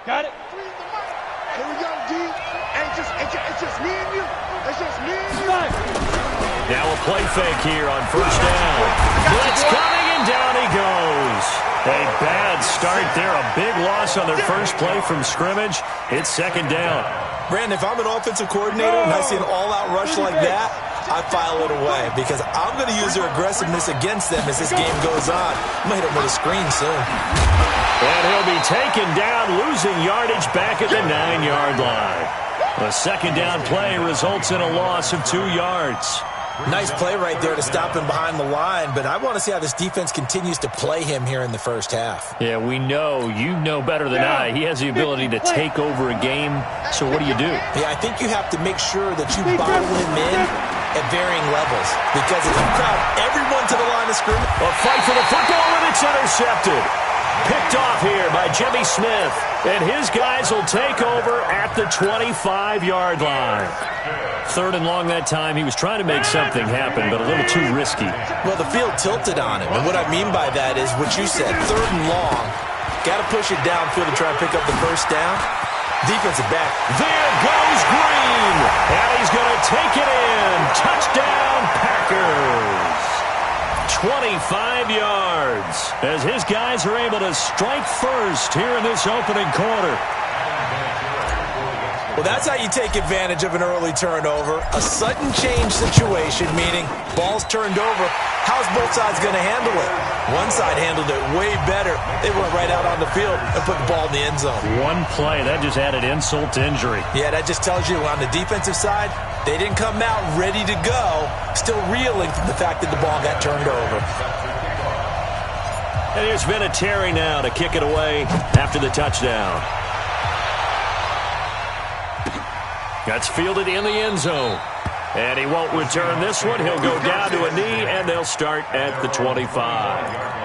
Got it. Here we go, D. It's just me and you. It's just me and you. Now a play fake here on first down. Blitz coming, and down he goes. A bad start there. A big loss on their first play from scrimmage. It's second down. Brandon, if I'm an offensive coordinator and I see an all-out rush like that, I file it away because I'm going to use their aggressiveness against them as this game goes on. I'm going to hit them with a screen soon. And he'll be taken down, losing yardage back at the 9-yard line. The second down play results in a loss of 2 yards. Nice play right there to stop him behind the line, but I want to see how this defense continues to play him here in the first half. Yeah, we know. You know better than I. He has the ability to take over a game, so what do you do? Yeah, I think you have to make sure that you bottle him in at varying levels because if you crowd everyone to the line of scrimmage. A fight for the football, and it's intercepted. Picked off here by Jimmy Smith, and his guys will take over at the 25-yard line. Third and long that time. He was trying to make something happen, but a little too risky. Well, the field tilted on him, and what I mean by that is what you said, third and long. Got to push it downfield to try and pick up the first down. Defensive back. There goes Green, and he's going to take it in. Touchdown, Packers. 25 yards as his guys are able to strike first here in this opening quarter. Well, that's how you take advantage of an early turnover. A sudden change situation, meaning ball's turned over. How's both sides going to handle it? One side handled it way better. They went right out on the field and put the ball in the end zone. One play, that just added insult to injury. Yeah, that just tells you on the defensive side, they didn't come out ready to go, still reeling from the fact that the ball got turned over. And there's been a Terry now to kick it away after the touchdown. That's fielded in the end zone. And he won't return this one. He'll go down to a knee, and they'll start at the 25.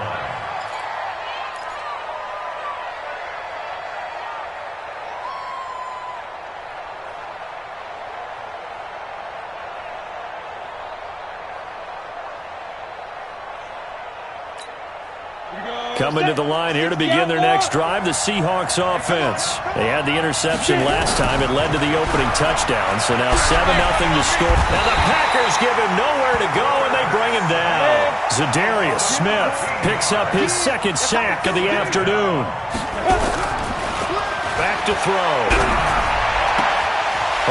Coming to the line here to begin their next drive, the Seahawks offense. They had the interception last time. It led to the opening touchdown, so now 7-0 to score. Now the Packers give him nowhere to go, and they bring him down. Zadarius Smith picks up his second sack of the afternoon. Back to throw.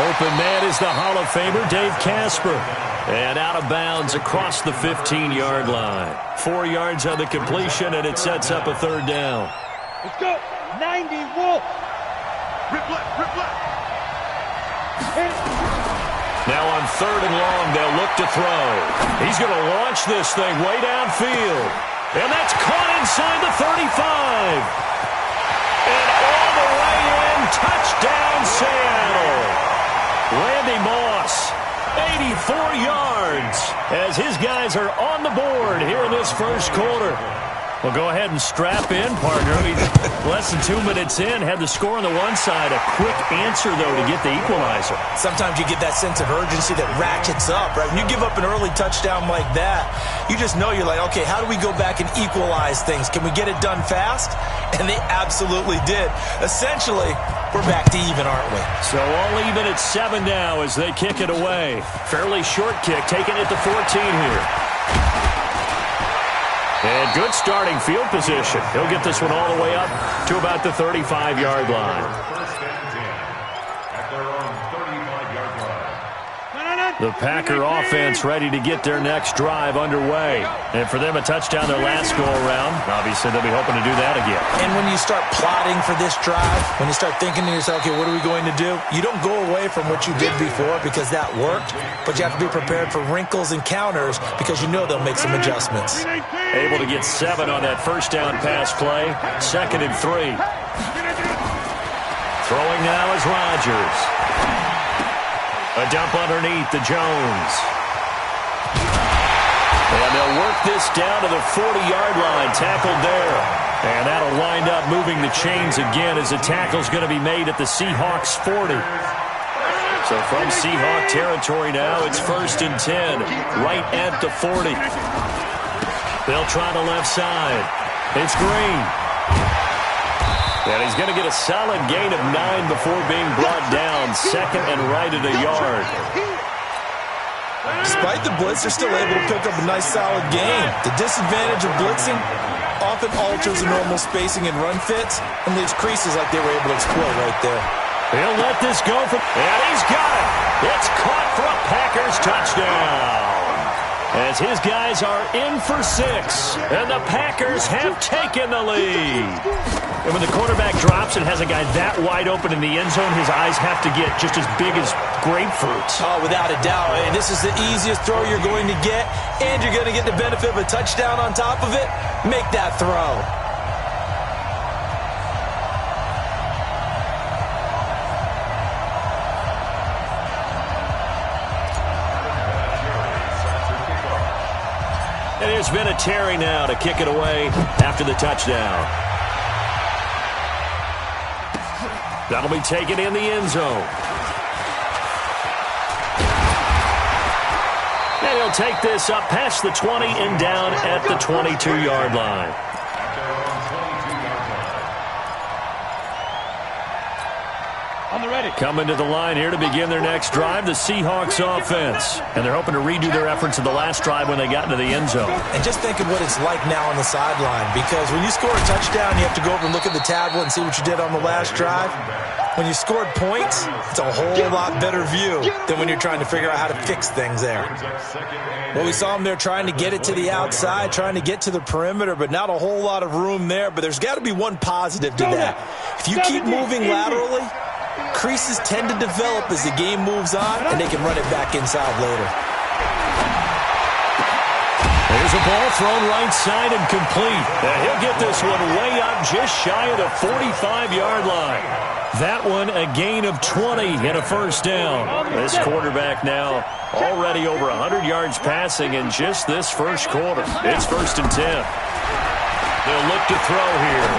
Open man is the Hall of Famer, Dave Casper. And out of bounds across the 15-yard line. 4 yards on the completion, and it sets up a third down. Let's go. 90, Wolf. Rip left. Now on third and long, they'll look to throw. He's going to launch this thing way downfield. And that's caught inside the 35. And all the way in, touchdown Seattle. Randy Moss. 84 yards as his guys are on the board here in this first quarter. Well, go ahead and strap in, partner. Less than 2 minutes in, had the score on the one side. A quick answer, though, to get the equalizer. Sometimes you get that sense of urgency that ratchets up, right? When you give up an early touchdown like that, you just know you're like, okay, how do we go back and equalize things? Can we get it done fast? And they absolutely did. Essentially, we're back to even, aren't we? So all even at 7 now as they kick it away. Fairly short kick, taken at the 14 here. And good starting field position. He'll get this one all the way up to about the 35-yard line. The Packer offense ready to get their next drive underway. And for them, a touchdown their last go-around. Obviously, they'll be hoping to do that again. And when you start plotting for this drive, when you start thinking to yourself, okay, what are we going to do? You don't go away from what you did before because that worked, but you have to be prepared for wrinkles and counters because you know they'll make some adjustments. Able to get 7 on that first down pass play. 2nd and 3. Throwing now is Rodgers. A dump underneath to Jones. And they'll work this down to the 40-yard line. Tackled there. And that'll wind up moving the chains again as the tackle's going to be made at the Seahawks 40. So from Seahawk territory now, it's 1st and 10. Right at the 40. They'll try the left side. It's Green. And he's going to get a solid gain of 9 before being brought down. Second and right at a yard. Despite the blitz, they're still able to pick up a nice, solid gain. The disadvantage of blitzing often alters the normal spacing and run fits and leaves creases like they were able to exploit right there. He'll let this go for, and he's got it. It's caught for a Packers touchdown. As his guys are in for 6, and the Packers have taken the lead. And when the quarterback drops and has a guy that wide open in the end zone, his eyes have to get just as big as grapefruits. Oh, without a doubt. And this is the easiest throw you're going to get, and you're going to get the benefit of a touchdown on top of it. Make that throw. And there's been a Terry now to kick it away after the touchdown. That'll be taken in the end zone. And he'll take this up past the 20 and down at the 22-yard line. On the ready. Coming to the line here to begin their next drive, the Seahawks offense. And they're hoping to redo their efforts of the last drive when they got into the end zone. And just think of what it's like now on the sideline, because when you score a touchdown, you have to go over and look at the tablet and see what you did on the last drive. When you scored points, it's a whole lot better view than when you're trying to figure out how to fix things there. Well, we saw them there trying to get it to the outside, trying to get to the perimeter, but not a whole lot of room there. But there's got to be one positive to that. If you keep moving laterally, creases tend to develop as the game moves on, and they can run it back inside later. There's a ball thrown right side and complete. And he'll get this one way up just shy of the 45-yard line. That one a gain of 20 and a first down. This quarterback now already over 100 yards passing in just this first quarter. It's 1st and 10. They'll look to throw here.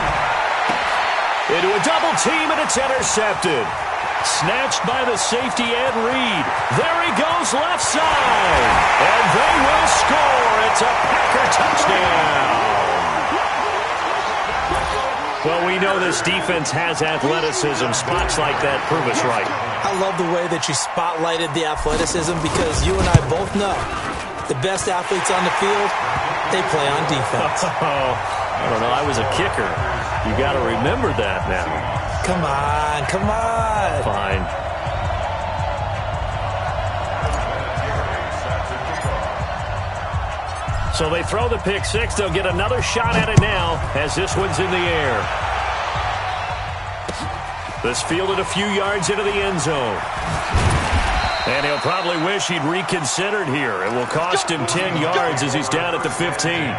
Into a double team, and it's intercepted. Snatched by the safety, Ed Reed. There he goes left side. And they will score. It's a Packer touchdown. Well, we know this defense has athleticism. Spots like that prove us right. I love the way that you spotlighted the athleticism, because you and I both know the best athletes on the field, they play on defense. I don't know. I was a kicker. You got to remember that now. Come on, come on. Fine. So they throw the pick six. They'll get another shot at it now as this one's in the air. This fielded a few yards into the end zone. And he'll probably wish he'd reconsidered here. It will cost him 10 yards as he's down at the 15.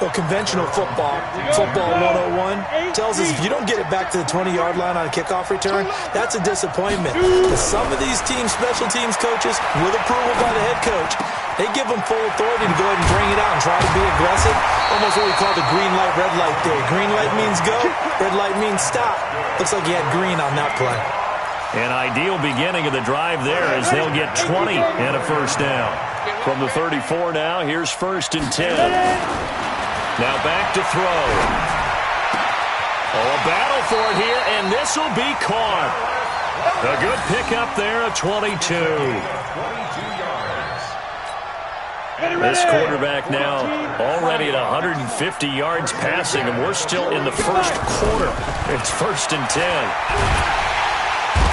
Well, conventional football 101, tells us if you don't get it back to the 20-yard line on a kickoff return, that's a disappointment. But some of these teams, special teams coaches, with approval by the head coach, they give them full authority to go ahead and bring it out and try to be aggressive. Almost what we call the green light, red light theory. Green light means go, red light means stop. Looks like he had green on that play. An ideal beginning of the drive there as they'll get 20 and a first down. From the 34 now, here's 1st and 10. Now back to throw. Oh, a battle for it here, and this will be caught. A good pickup there, a 22. This quarterback now already at 150 yards passing, and we're still in the first quarter. It's 1st and 10.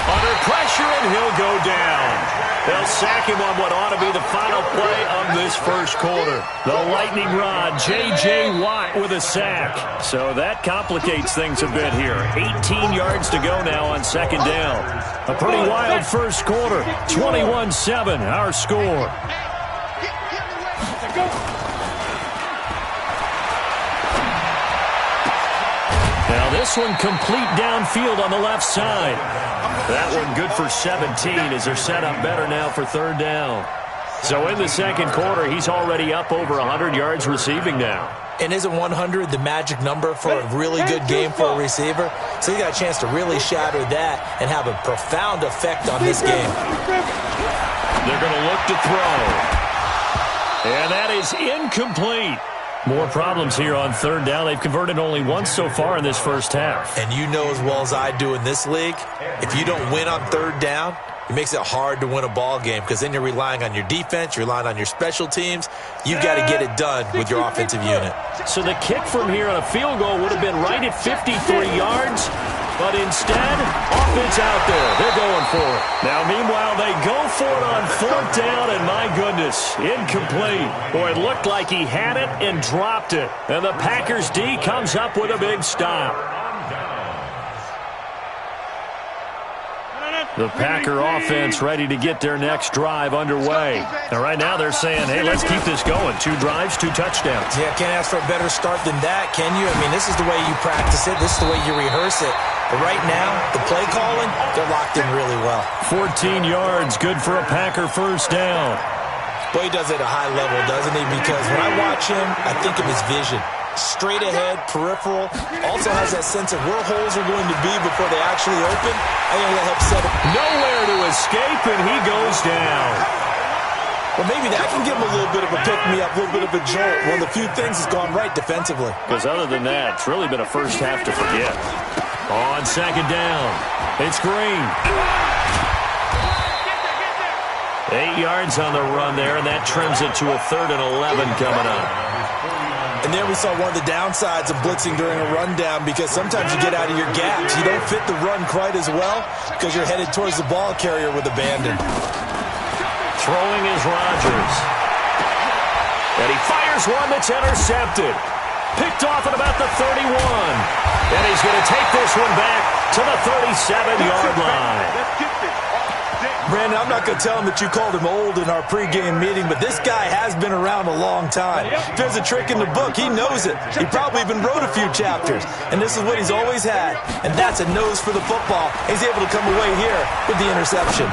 Under pressure, and he'll go down. They'll sack him on what ought to be the final play of this first quarter. The lightning rod, J.J. Watt with a sack. So that complicates things a bit here. 18 yards to go now on 2nd down. A pretty wild first quarter. 21-7, our score. Now this one complete downfield on the left side. That one good for 17 as they're set up better now for 3rd down. So in the 2nd quarter, he's already up over 100 yards receiving now. And isn't 100 the magic number for a really good game for a receiver? So he got a chance to really shatter that and have a profound effect on this game. They're going to look to throw. And that is incomplete. More problems here on third down. They've converted only once so far in this first half. And you know as well as I do in this league, if you don't win on third down, it makes it hard to win a ball game because then you're relying on your defense, you're relying on your special teams. You've got to get it done with your offensive unit. So the kick from here on a field goal would have been right at 53 yards, but instead, offense out there. They're going for it. Now, meanwhile, they go for it on fourth down, and my goodness, incomplete. Boy, it looked like he had it and dropped it. And the Packers D comes up with a big stop. The Packer offense ready to get their next drive underway. And right now they're saying, hey, let's keep this going. 2 drives, 2 touchdowns. Yeah, can't ask for a better start than that, can you? I mean, this is the way you practice it. This is the way you rehearse it. But right now, the play calling, they're locked in really well. 14 yards, good for a Packer first down. Boy, he does it at a high level, doesn't he? Because when I watch him, I think of his vision. Straight ahead, peripheral, also has that sense of where holes are going to be before they actually open. I think that helps set him. Nowhere to escape, and he goes down. Well, maybe that can give him a little bit of a pick-me-up, a little bit of a jolt. One of the few things that's gone right defensively. Because other than that, it's really been a first half to forget. On second down, it's Green. 8 yards on the run there, and that trims it to a 3rd and 11 coming up. And there we saw one of the downsides of blitzing during a rundown because sometimes you get out of your gaps. You don't fit the run quite as well because you're headed towards the ball carrier with abandon. Throwing is Rodgers. And he fires one that's intercepted. Picked off at about the 31. And he's going to take this one back to the 37-yard line. Brandon, I'm not going to tell him that you called him old in our pregame meeting, but this guy has been around a long time. If there's a trick in the book, he knows it. He probably even wrote a few chapters, and this is what he's always had, and that's a nose for the football. He's able to come away here with the interception.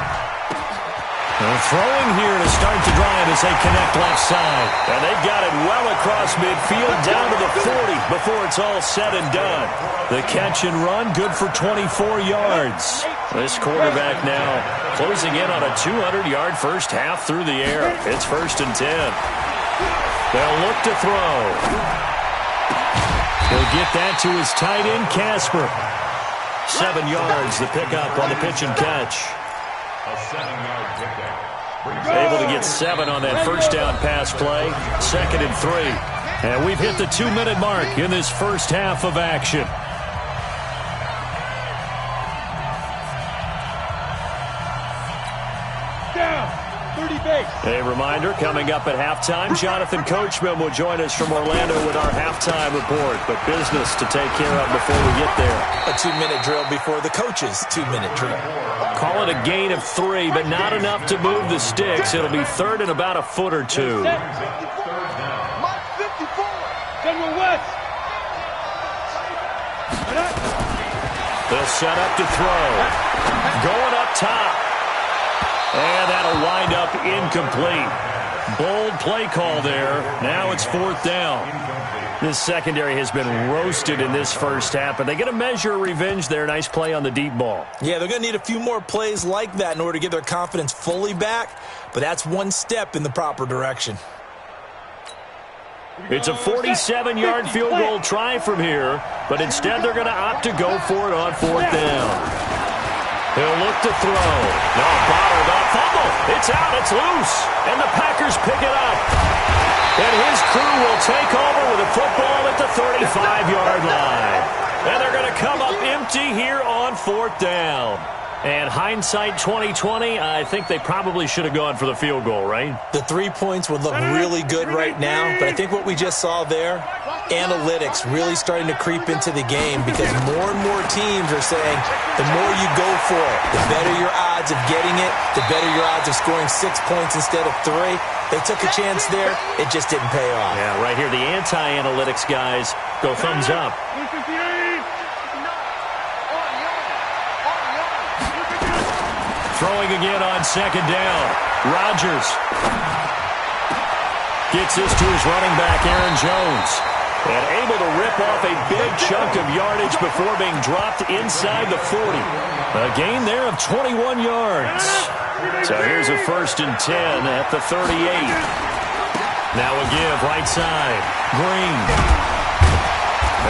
Throwing here to start the drive as they connect left side. And they've got it well across midfield down to the 40 before it's all said and done. The catch and run, good for 24 yards. This quarterback now closing in on a 200-yard first half through the air. It's 1st and 10. They'll look to throw. He'll get that to his tight end, Casper. 7 yards, the pickup on the pitch and catch. A 7-yard pickup. Able to get 7 on that first down pass play. 2nd and 3. And we've hit the 2-minute mark in this first half of action. A reminder, coming up at halftime, Jonathan Coachman will join us from Orlando with our halftime report. But business to take care of before we get there. A 2-minute drill before the coach's 2-minute drill. Call it a gain of 3, but not enough to move the sticks. It'll be 3rd and about a foot or 2. General West. They'll set up to throw. Going up top. And that'll wind up incomplete. Bold play call there. Now it's 4th down. This secondary has been roasted in this first half, but they get a measure of revenge there. Nice play on the deep ball. Yeah, they're going to need a few more plays like that in order to get their confidence fully back, but that's one step in the proper direction. It's a 47-yard field goal try from here, but instead they're going to opt to go for it on 4th down. He'll look to throw. No, bottled up. Fumble. It's out. It's loose. And the Packers pick it up. And his crew will take over with a football at the 35-yard line. And they're going to come up empty here on 4th down. And hindsight 2020, I think they probably should have gone for the field goal, right? The 3 points would look really good right now, but I think what we just saw there, analytics really starting to creep into the game because more and more teams are saying the more you go for it, the better your odds of getting it, the better your odds of scoring 6 points instead of 3. They took a chance there. It just didn't pay off. Yeah, right here, the anti-analytics guys go thumbs up. Throwing again on 2nd down. Rodgers gets this to his running back, Aaron Jones. And able to rip off a big chunk of yardage before being dropped inside the 40. A gain there of 21 yards. So here's a 1st and 10 at the 38. Now a give, right side. Green.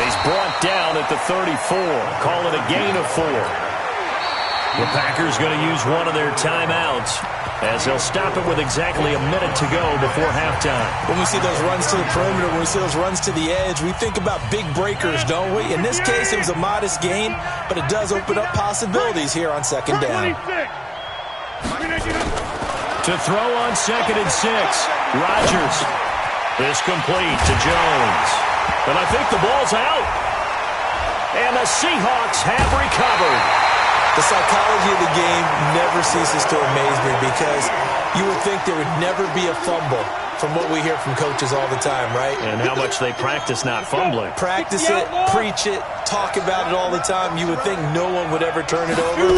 He's brought down at the 34. Call it a gain of 4. The Packers going to use one of their timeouts as they'll stop it with exactly a minute to go before halftime. When we see those runs to the perimeter, when we see those runs to the edge, we think about big breakers, don't we? In this case, it was a modest gain, but it does open up possibilities here on second down. To throw on 2nd and 6, Rodgers. This complete to Jones. And I think the ball's out. And the Seahawks have recovered. The psychology of the game never ceases to amaze me because you would think there would never be a fumble from what we hear from coaches all the time, right? And how much they practice not fumbling. Practice it, preach it, talk about it all the time. You would think no one would ever turn it over.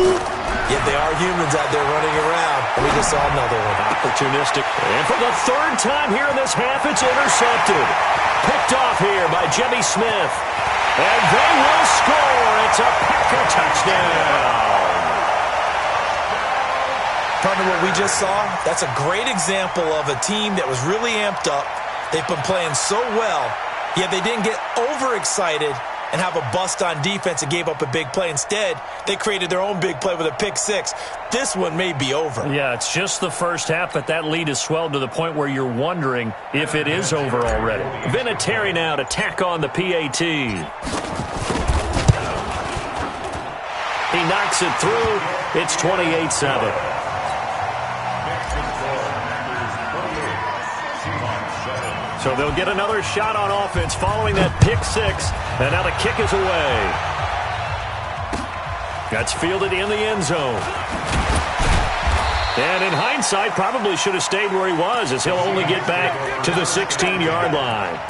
Yet they are humans out there running around, and we just saw another one. Opportunistic. And for the 3rd time here in this half, it's intercepted. Picked off here by Jimmy Smith. And they will score. It's a Packer touchdown. Partner, what we just saw, that's a great example of a team that was really amped up. They've been playing so well, yet they didn't get overexcited and have a bust on defense and gave up a big play. Instead, they created their own big play with a pick 6. This one may be over. Yeah, it's just the first half, but that lead has swelled to the point where you're wondering if it is over already. Vinatieri now to tack on the PAT. He knocks it through. It's 28-7. So they'll get another shot on offense following that pick 6. And now the kick is away. That's fielded in the end zone. And in hindsight, probably should have stayed where he was, as he'll only get back to the 16-yard line.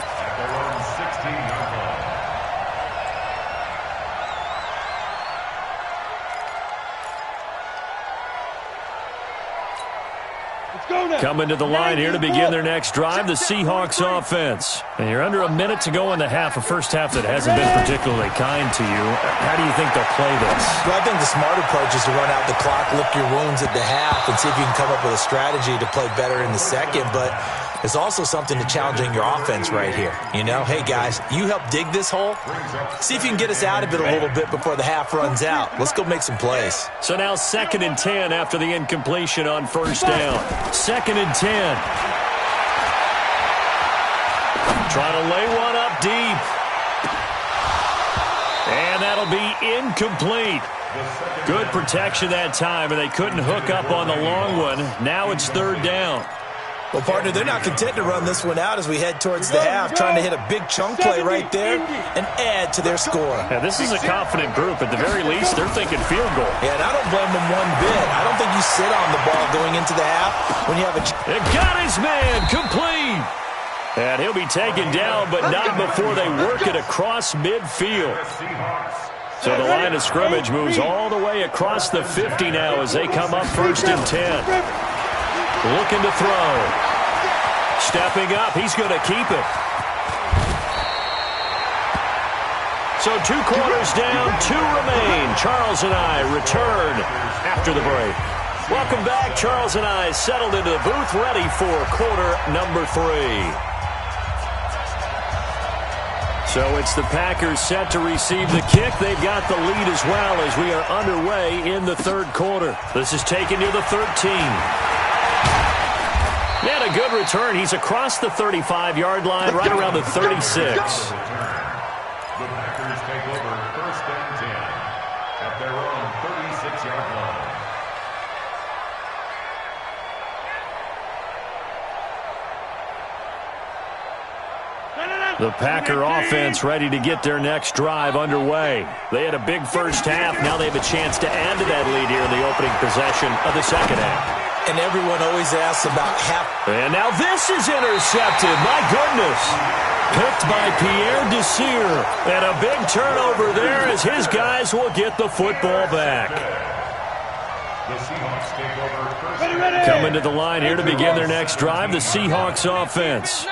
Coming to the line here to begin their next drive, the Seahawks offense. And you're under a minute to go in the half, a first half that hasn't been particularly kind to you. How do you think they'll play this? Well, I think the smart approach is to run out the clock, lick your wounds at the half, and see if you can come up with a strategy to play better in the second. But there's also something to challenging your offense right here. You know, hey, guys, you help dig this hole. See if you can get us out of it a little bit before the half runs out. Let's go make some plays. So now 2nd and 10 after the incompletion on first down. 2nd and 10. Trying to lay one up deep. And that'll be incomplete. Good protection that time, and they couldn't hook up on the long one. Now it's 3rd down. Well, partner, they're not content to run this one out as we head towards the half, trying to hit a big chunk play right there and add to their score. Yeah, this is a confident group. At the very least, they're thinking field goal. Yeah, and I don't blame them one bit. I don't think you sit on the ball going into the half when you have a... It got his man complete. And he'll be taken down, but not before they work it across midfield. So the line of scrimmage moves all the way across the 50 now as they come up 1st and 10. Looking to throw. Stepping up, he's going to keep it. So 2 quarters down, 2 remain. Charles and I return after the break. Welcome back. Charles and I settled into the booth, ready for quarter number 3. So it's the Packers set to receive the kick. They've got the lead as well as we are underway in the 3rd quarter. This is taken near the 13. He had a good return. He's across the 35-yard line, right around the 36. The Packers take over 1st and 10 at their own 36-yard line. The Packer offense ready to get their next drive underway. They had a big first half. Now they have a chance to add to that lead here in the opening possession of the second half. And everyone always asks about half. And now this is intercepted. My goodness. Picked by Pierre Desir. And a big turnover there as his guys will get the football back. The Seahawks take over 1st. Coming to the line here to begin their next drive, the Seahawks offense.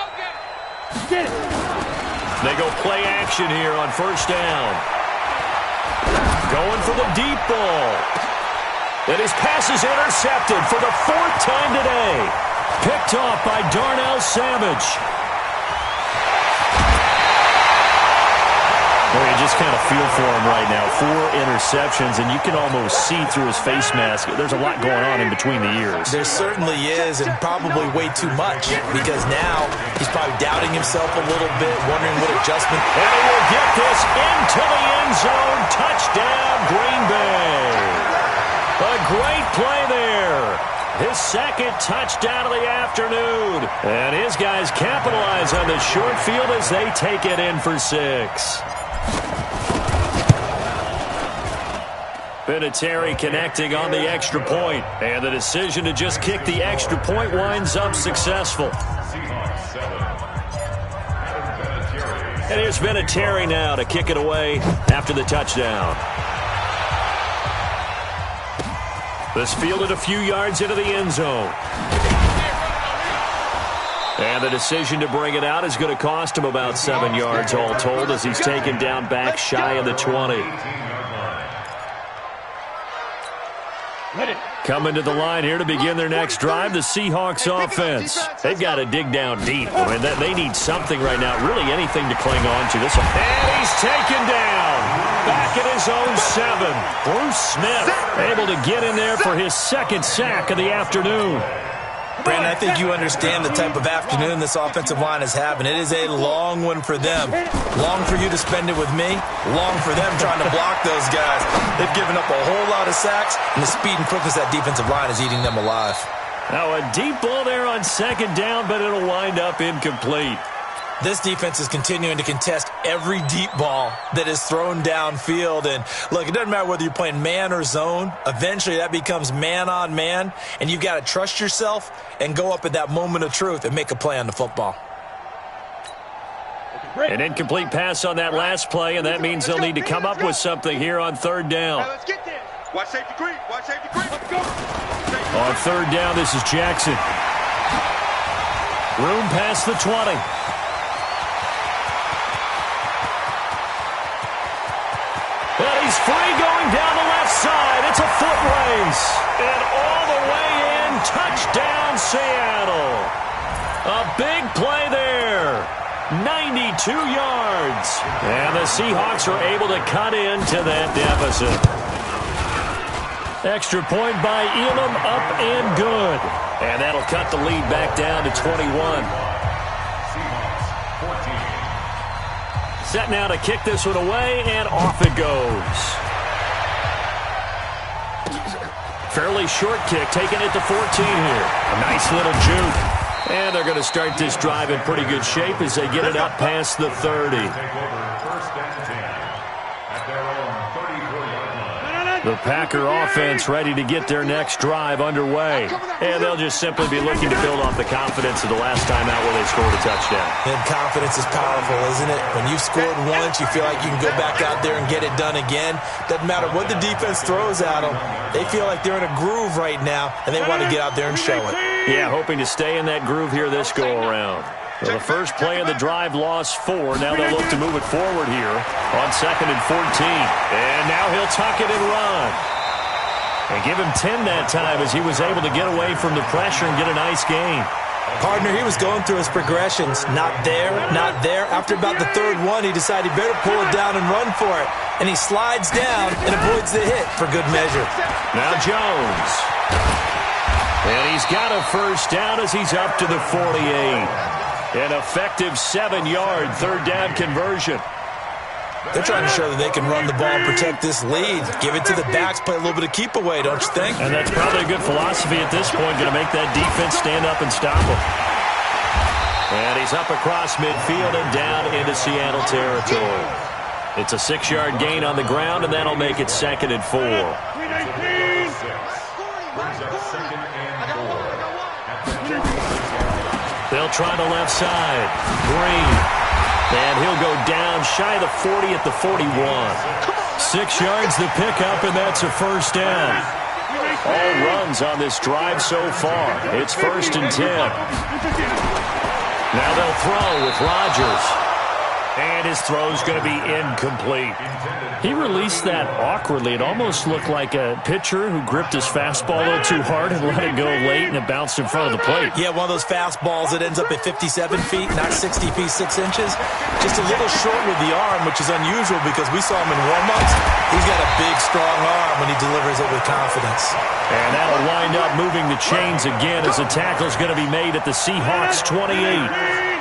They go play action here on 1st down. Going for the deep ball. And his pass is intercepted for the 4th time today. Picked off by Darnell Savage. Well, you just kind of feel for him right now. 4 interceptions, and you can almost see through his face mask. There's a lot going on in between the ears. There certainly is, and probably way too much, because now he's probably doubting himself a little bit, wondering what adjustment. And he will get this into the end zone. Touchdown, Green Bay. A great play there. His second touchdown of the afternoon. And his guys capitalize on the short field as they take it in for 6. Vinatieri connecting on the extra point. And the decision to just kick the extra point winds up successful. And here's Vinatieri now to kick it away after the touchdown. This fielded a few yards into the end zone. And the decision to bring it out is going to cost him about 7 yards all told as he's taken down back shy of the 20. Coming to the line here to begin their next drive, the Seahawks offense. They've got to dig down deep. I mean, they need something right now, really anything to cling on to. And he's taken down. Back at his own 7. Bruce Smith able to get in there for his second sack of the afternoon. Brandon, I think you understand the type of afternoon this offensive line is having. It is a long one for them. Long for you to spend it with me. Long for them trying to block those guys. They've given up a whole lot of sacks, and the speed and quickness of that defensive line is eating them alive. Now a deep ball there on second down, but it'll wind up incomplete. This defense is continuing to contest every deep ball that is thrown downfield. And, look, it doesn't matter whether you're playing man or zone. Eventually, that becomes man-on-man, and you've got to trust yourself and go up at that moment of truth and make a play on the football. An incomplete pass on that last play, and that means they'll need to come up with something here on third down. Let's get there. Watch safety green. Watch safety green. Let's go. On third down, this is Jackson. Room past the 20. And he's free going down the left side. It's a foot race. And all the way in, touchdown Seattle. A big play there. 92 yards. And the Seahawks are able to cut into that deficit. Extra point by Elam, up and good. And that'll cut the lead back down to 21. Set now to kick this one away, and off it goes. Fairly short kick, taking it to 14 here. A nice little juke. And they're going to start this drive in pretty good shape as they get it up past the 30. The Packer offense ready to get their next drive underway. And they'll just simply be looking to build off the confidence of the last time out where they scored a touchdown. And confidence is powerful, isn't it? When you've scored once, you feel like you can go back out there and get it done again. Doesn't matter what the defense throws at them. They feel like they're in a groove right now, and they want to get out there and show it. Yeah, hoping to stay in that groove here this go-around. Well, the first play of the drive lost 4. Now they'll look to move it forward here on 2nd and 14. And now he'll tuck it and run. And give him 10 that time as he was able to get away from the pressure and get a nice gain. Partner, he was going through his progressions. Not there, not there. After about the third one, he decided he better pull it down and run for it. And he slides down and avoids the hit for good measure. Now Jones. And he's got a first down as he's up to the 48. An effective 7-yard third down conversion. They're trying to show that they can run the ball and protect this lead. Give it to the backs, play a little bit of keep away, don't you think? And that's probably a good philosophy at this point, going to make that defense stand up and stop him. And he's up across midfield and down into Seattle territory. It's a 6-yard gain on the ground, and that'll make it 2nd and 4. They'll try the left side. Green. And he'll go down shy of the 40 at the 41. 6 yards the pickup, and that's a first down. All runs on this drive so far. It's 1st and 10. Now they'll throw with Rodgers. And his throw's going to be incomplete. He released that awkwardly. It almost looked like a pitcher who gripped his fastball a little too hard and let it go late, and it bounced in front of the plate. Yeah, one of those fastballs that ends up at 57 feet, not 60 feet, 6 inches. Just a little short with the arm, which is unusual because we saw him in warm-ups. He's got a big, strong arm when he delivers it with confidence. And that'll wind up moving the chains again as the tackle's going to be made at the Seahawks 28.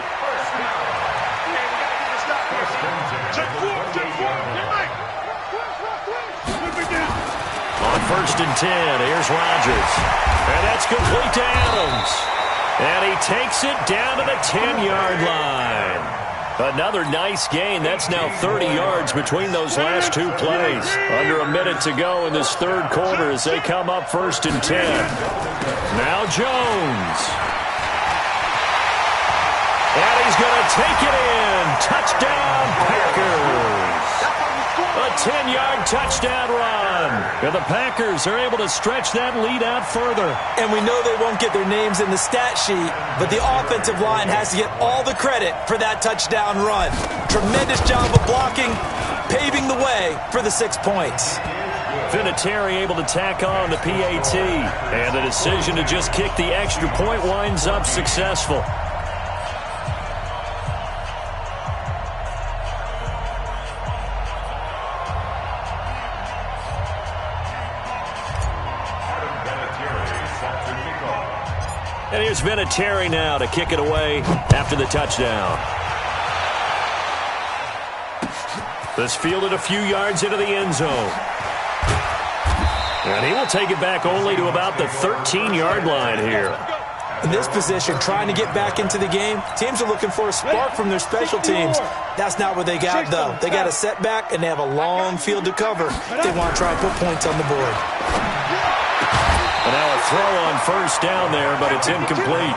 On 1st and 10, here's Rodgers. And that's complete to Adams. And he takes it down to the 10-yard line. Another nice gain. That's now 30 yards between those last two plays. Under a minute to go in this third quarter as they come up 1st and 10. Now Jones. And he's going to take it in. Touchdown, Packers. A 10-yard touchdown run. And the Packers are able to stretch that lead out further. And we know they won't get their names in the stat sheet, but the offensive line has to get all the credit for that touchdown run. Tremendous job of blocking, paving the way for the 6 points. Vinatieri able to tack on the PAT. And the decision to just kick the extra point winds up successful. And here's Vinatieri now to kick it away after the touchdown. This fielded a few yards into the end zone. And he will take it back only to about the 13-yard line here. In this position, trying to get back into the game, teams are looking for a spark from their special teams. That's not what they got, though. They got a setback, and they have a long field to cover if they want to try and put points on the board. And now a throw on 1st down there, but it's incomplete.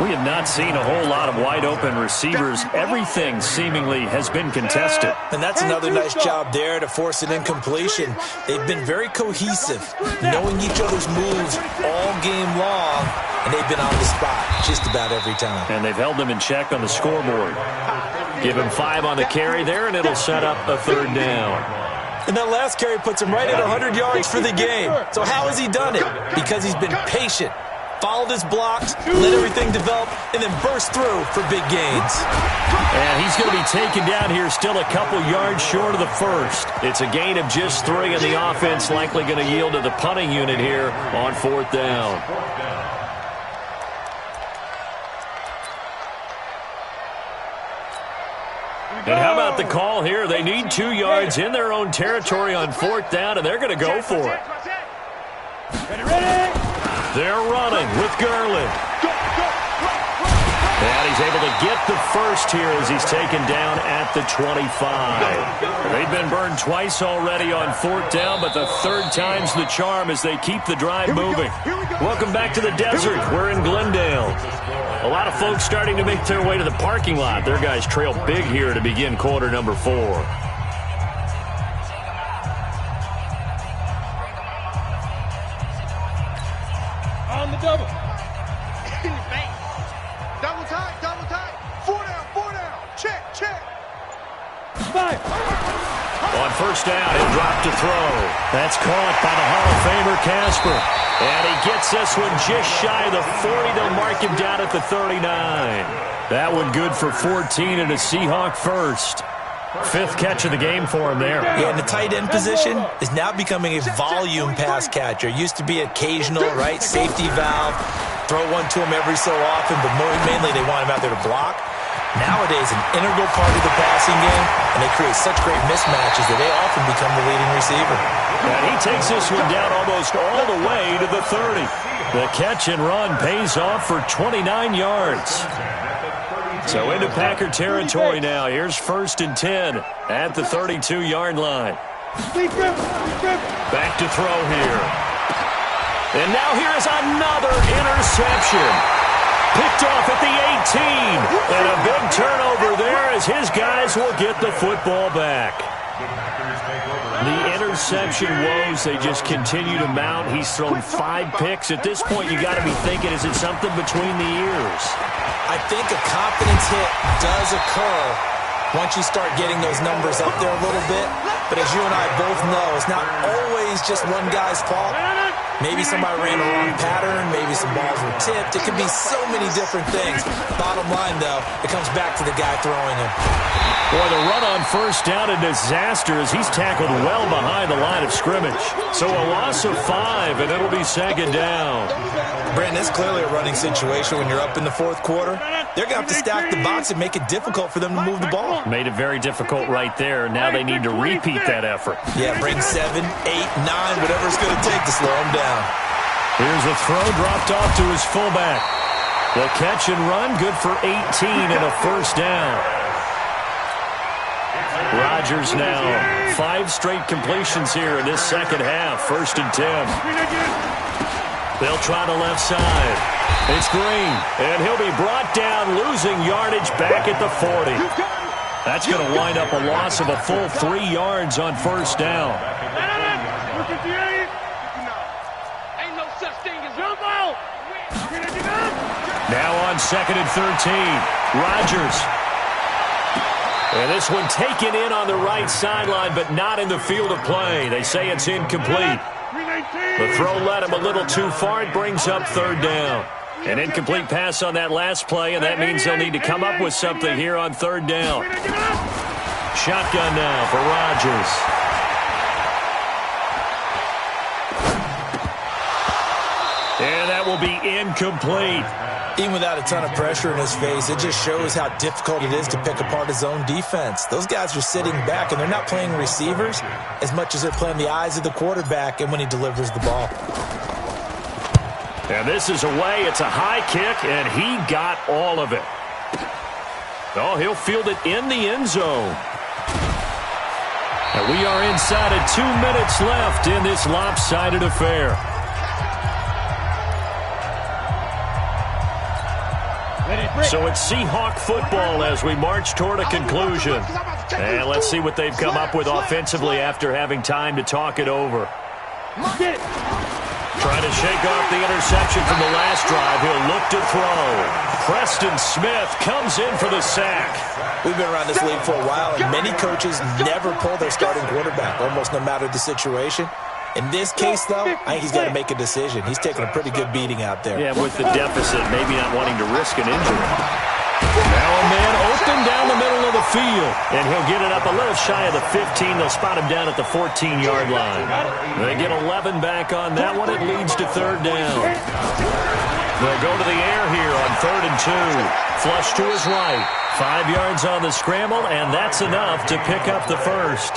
We have not seen a whole lot of wide-open receivers. Everything seemingly has been contested. And that's another nice job there to force an incompletion. They've been very cohesive, knowing each other's moves all game long, and they've been on the spot just about every time. And they've held them in check on the scoreboard. Give him 5 on the carry there, and it'll set up a 3rd down. And that last carry puts him right at 100 yards for the game. So how has he done it? Because he's been patient, followed his blocks, let everything develop, and then burst through for big gains. And he's going to be taken down here still a couple yards short of the 1st. It's a gain of just 3, and the offense likely going to yield to the punting unit here on 4th down. And how about the call here? They need 2 yards in their own territory on 4th down, and they're going to go for it. They're running with Garland. And he's able to get the first here as he's taken down at the 25. They've been burned twice already on 4th down, but the 3rd time's the charm as they keep the drive moving. Welcome back to the desert. We're in Glendale. A lot of folks starting to make their way to the parking lot. Their guys trail big here to begin quarter number 4. On the double. Double tight. 4 down. Check. 5. On 1st down, he'll drop to throw. That's caught by the Hall of Famer Casper. And he gets this one just shy of the 40. They'll mark him down at the 39. That one good for 14 and a Seahawk first. 5th catch of the game for him there. Yeah, and the tight end position is now becoming a volume pass catcher. Used to be occasional, right? Safety valve. Throw one to him every so often, but mainly they want him out there to block. Nowadays, an integral part of the passing game, and they create such great mismatches that they often become the leading receiver. And he takes this one down almost all the way to the 30. The catch and run pays off for 29 yards. So into Packer territory now. Here's 1st and 10 at the 32-yard line. Back to throw here. And now here's another interception. Picked off at the 18. And a big turnover there as his guys will get the football back. The interception woes, they just continue to mount. He's thrown 5 picks. At this point, you got to be thinking, is it something between the ears? I think a confidence hit does occur once you start getting those numbers up there a little bit. But as you and I both know, it's not always just one guy's fault. Maybe somebody ran a wrong pattern. Maybe some balls were tipped. It could be so many different things. Bottom line, though, it comes back to the guy throwing him. Boy, the run on first down, a disaster as he's tackled well behind the line of scrimmage. So a loss of 5, and it'll be second down. Brandon, it's clearly a running situation when you're up in the fourth quarter. They're going to have to stack the box and make it difficult for them to move the ball. Made it very difficult right there. Now they need to repeat that effort. Yeah, bring 7, 8, 9, whatever it's going to take to slow them down. Here's a throw dropped off to his fullback. The catch and run, good for 18 and a first down. Rodgers now, 5 straight completions here in this second half. 1st and 10. They'll try the left side. It's Green, and he'll be brought down, losing yardage back at the 40. That's going to wind up a loss of a full 3 yards on first down. Now on 2nd and 13, Rodgers. And this one taken in on the right sideline, but not in the field of play. They say it's incomplete. The throw led him a little too far. It brings up 3rd down. An incomplete pass on that last play, and that means they'll need to come up with something here on 3rd down. Shotgun now for Rodgers. And that will be incomplete. Even without a ton of pressure in his face, it just shows how difficult it is to pick apart his own defense. Those guys are sitting back, and they're not playing receivers as much as they're playing the eyes of the quarterback and when he delivers the ball. And this is away. It's a high kick, and he got all of it. Oh, he'll field it in the end zone. And we are inside of 2 minutes left in this lopsided affair. So it's Seahawk football as we march toward a conclusion. And let's see what they've come up with offensively after having time to talk it over. Trying to shake off the interception from the last drive. He'll look to throw. Preston Smith comes in for the sack. We've been around this league for a while, and many coaches never pull their starting quarterback, almost no matter the situation. In this case, though, I think he's got to make a decision. He's taking a pretty good beating out there. Yeah, with the deficit, maybe not wanting to risk an injury. Now a man open down the middle of the field, and he'll get it up a little shy of the 15. They'll spot him down at the 14-yard line. They get 11 back on that one. It leads to 3rd down. They'll go to the air here on 3rd and 2. Flush to his right. 5 yards on the scramble, and that's enough to pick up the first.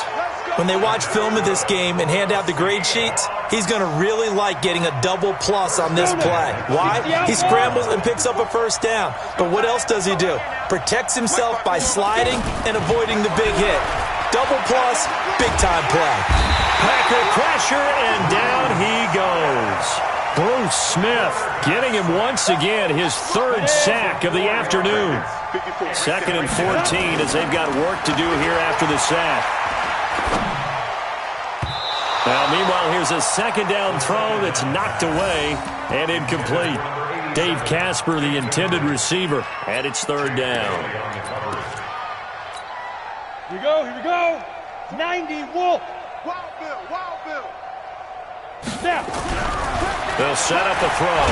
When they watch film of this game and hand out the grade sheets, he's going to really like getting a double plus on this play. Why? He scrambles and picks up a first down. But what else does he do? Protects himself by sliding and avoiding the big hit. Double plus, big-time play. Packer pressure, and down he goes. Bruce Smith getting him once again, his 3rd sack of the afternoon. 2nd and 14 as they've got work to do here after the sack. Now, meanwhile, here's a 2nd down throw that's knocked away and incomplete. Dave Casper, the intended receiver, and it's 3rd down. Here we go. 90 Wolf. Wild Bill. Snap. They'll set up the throw.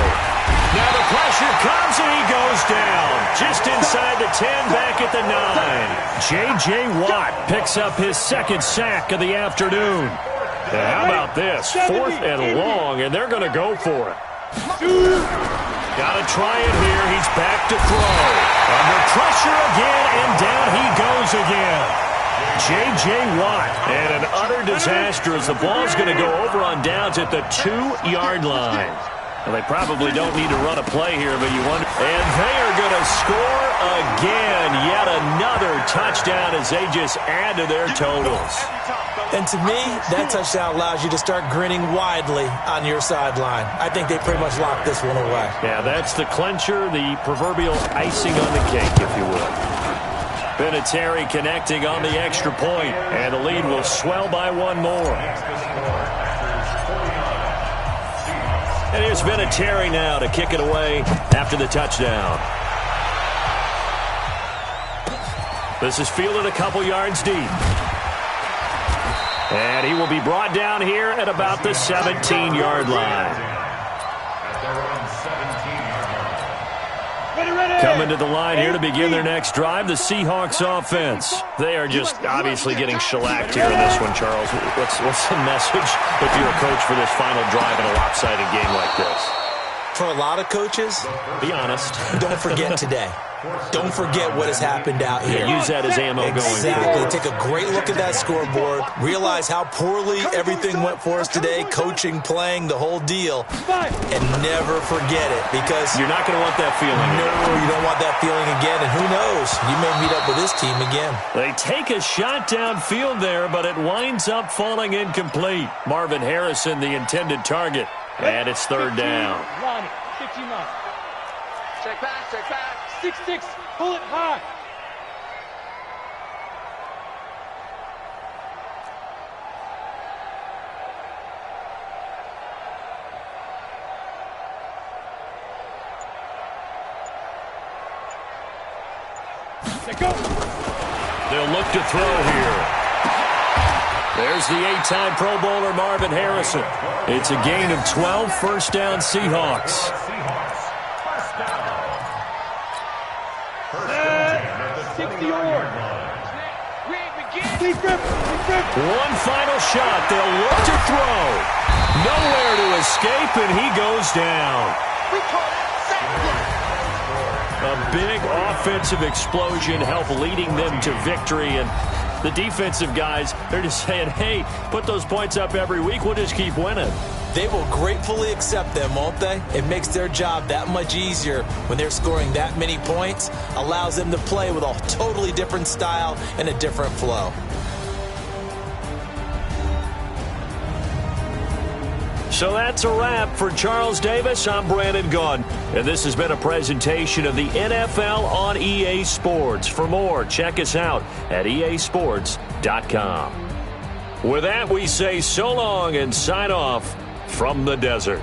Now the pressure comes, and he goes down. Just inside the 10, back at the 9. J.J. Watt picks up his 2nd sack of the afternoon. And how about this? 4th and long, and they're going to go for it. Got to try it here. He's back to throw. Under pressure again, and down he goes again. J.J. Watt, and an utter disaster as the ball's going to go over on downs at the 2-yard line. Well, they probably don't need to run a play here, but you wonder. And they are going to score again. Yet another touchdown as they just add to their totals. And to me, that touchdown allows you to start grinning widely on your sideline. I think they pretty much locked this one away. Yeah, that's the clincher, the proverbial icing on the cake, if you will. Vinatieri connecting on the extra point, and the lead will swell by 1 more. And here's Vinatieri now to kick it away after the touchdown. This is fielded a couple yards deep. And he will be brought down here at about the 17-yard line. Coming to the line here to begin their next drive, the Seahawks offense. They are just obviously getting shellacked here in this one, Charles. What's the message if you're a coach for this final drive in a lopsided game like this? For a lot of coaches, be honest. Don't forget today. Don't forget what has happened out here. Yeah, use that as ammo going forward. Exactly. Take a great look at that scoreboard. Realize how poorly everything went for us today. Coaching, playing, the whole deal. And never forget it, because you're not going to want that feeling. No, you don't want that feeling again. And who knows? You may meet up with this team again. They take a shot downfield there, but it winds up falling incomplete. Marvin Harrison, the intended target. And it's third down. 15 miles. Check back, check back. 6-6, pull it high. Let go. They'll look to throw here. There's the 8-time Pro Bowler Marvin Harrison. It's a gain of 12, first down Seahawks. One final shot. They'll look to throw. Nowhere to escape, and he goes down. A big offensive explosion helped leading them to victory, and the defensive guys, they're just saying, hey, put those points up every week. We'll just keep winning. They will gratefully accept them, won't they? It makes their job that much easier when they're scoring that many points. Allows them to play with a totally different style and a different flow. So that's a wrap for Charles Davis. I'm Brandon Gaudin, and this has been a presentation of the NFL on EA Sports. For more, check us out at easports.com. With that, we say so long and sign off from the desert.